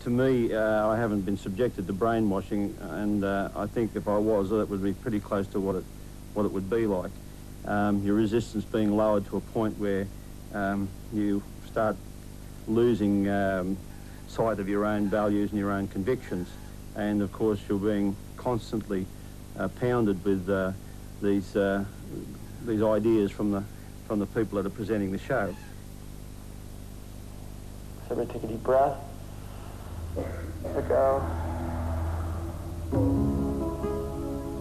for me, I haven't been subjected to brainwashing, and I think if I was, that would be pretty close to what it would be like. Your resistance being lowered to a point where you start losing sight of your own values and your own convictions, and of course you're being constantly pounded with these ideas from the people that are presenting the show. So everybody take a deep breath. Let it go.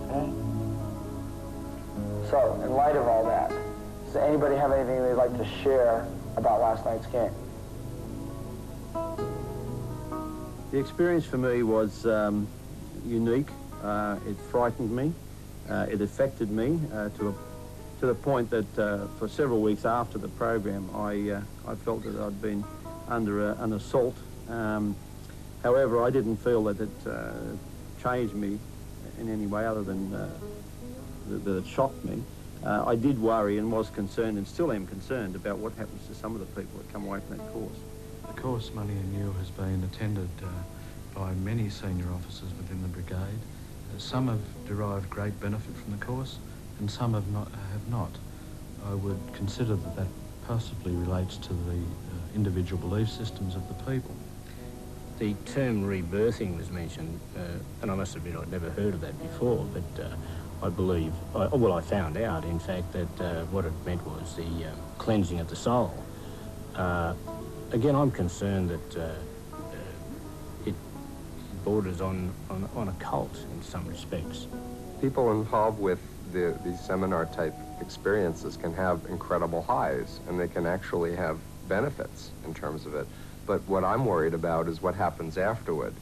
Okay. So, in light of all that, does anybody have anything they'd like to share about last night's game? The experience for me was unique. It frightened me. It affected me to the point that for several weeks after the program, I felt that I'd been under an assault. However, I didn't feel that it changed me in any way other than that it shocked me. I did worry and was concerned, and still am concerned, about what happens to some of the people that come away from that course. The course Money and You has been attended by many senior officers within the brigade. Some have derived great benefit from the course, and some have not. I would consider that possibly relates to the individual belief systems of the people. The term rebirthing was mentioned, and I must admit I'd never heard of that before, but I believe, well, I found out, in fact, that what it meant was the cleansing of the soul. Again, I'm concerned that it borders on a cult in some respects. People involved with these seminar-type experiences can have incredible highs, and they can actually have benefits in terms of it. But what I'm worried about is what happens afterward.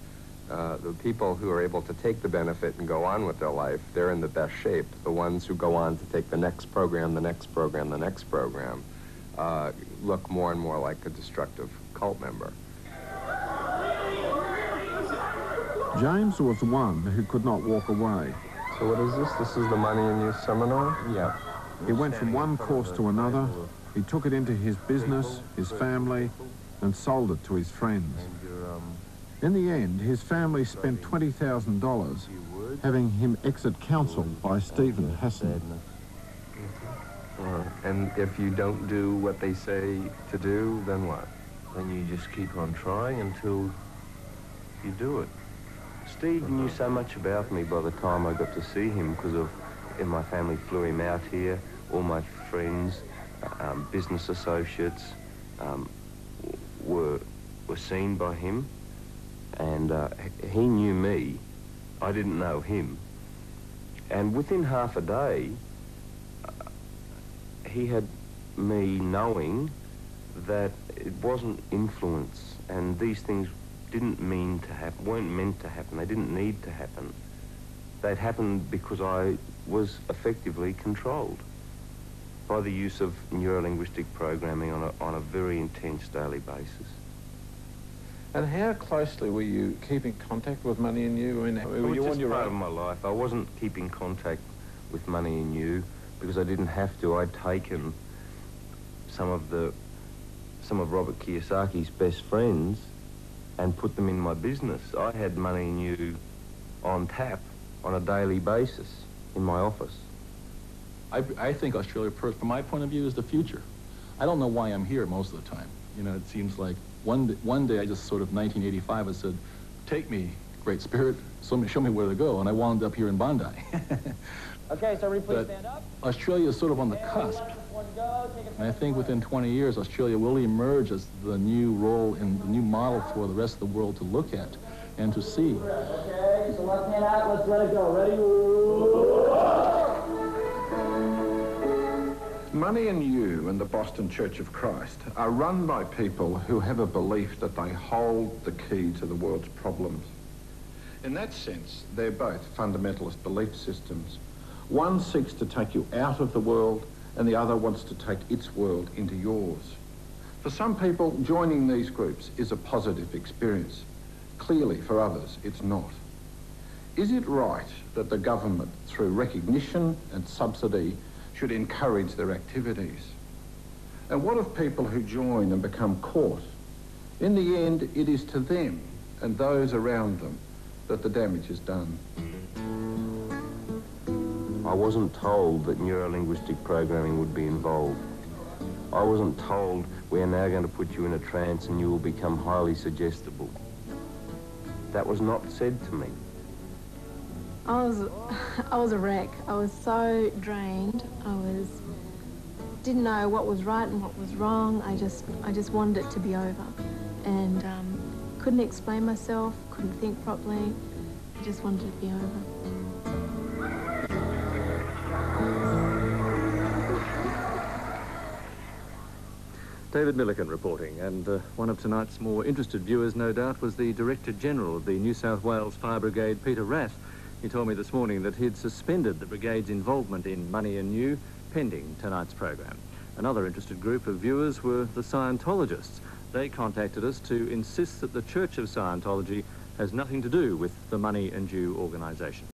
The people who are able to take the benefit and go on with their life, they're in the best shape. The ones who go on to take the next program, the next program, the next program, look more and more like a destructive cult member. James was one who could not walk away. So what is this? This is the Money and You seminar? Yeah. He went from one course to another. He took it into his business, his family, and sold it to his friends. In the end, his family spent $20,000 having him exit counsel by Stephen Hassan. And if you don't do what they say to do, then what? Then you just keep on trying until you do it. Steve knew so much about me by the time I got to see him, because my family flew him out here. All my friends, business associates, were seen by him, and he knew me. I didn't know him. And within half a day, he had me knowing that it wasn't influence, and these things didn't mean to happen, weren't meant to happen, they didn't need to happen. They'd happened because I was effectively controlled by the use of neuro-linguistic programming on a very intense daily basis. And how closely were you keeping contact with Money and You? It was just part of my life. I wasn't keeping contact with Money and You because I didn't have to. I'd taken some of Robert Kiyosaki's best friends and put them in my business. I had Money and You on tap on a daily basis in my office. I think Australia, from my point of view, is the future. I don't know why I'm here most of the time. You know, it seems like one day I just sort of, 1985, I said, take me, Great Spirit, show me where to go, and I wound up here in Bondi. Okay, so everybody please stand up. Australia is sort of on the cusp. And I think within 20 years, Australia will emerge as the new role and the new model for the rest of the world to look at and to see. Okay, so left hand out, let's let it go. Ready? Money and You and the Boston Church of Christ are run by people who have a belief that they hold the key to the world's problems. In that sense, they're both fundamentalist belief systems. One seeks to take you out of the world, and the other wants to take its world into yours. For some people, joining these groups is a positive experience. Clearly, for others, it's not. Is it right that the government, through recognition and subsidy, should encourage their activities? And what of people who join and become caught? In the end, it is to them and those around them that the damage is done. I wasn't told that neuro-linguistic programming would be involved. I wasn't told we are now going to put you in a trance and you will become highly suggestible. That was not said to me. I was a wreck. I was so drained. Didn't know what was right and what was wrong. I just wanted it to be over, and couldn't explain myself. Couldn't think properly. I just wanted it to be over. David Milliken reporting, and one of tonight's more interested viewers, no doubt, was the Director General of the New South Wales Fire Brigade, Peter Rath. He told me this morning that he'd suspended the brigade's involvement in Money and New, pending tonight's program. Another interested group of viewers were the Scientologists. They contacted us to insist that the Church of Scientology has nothing to do with the Money and Due organisation.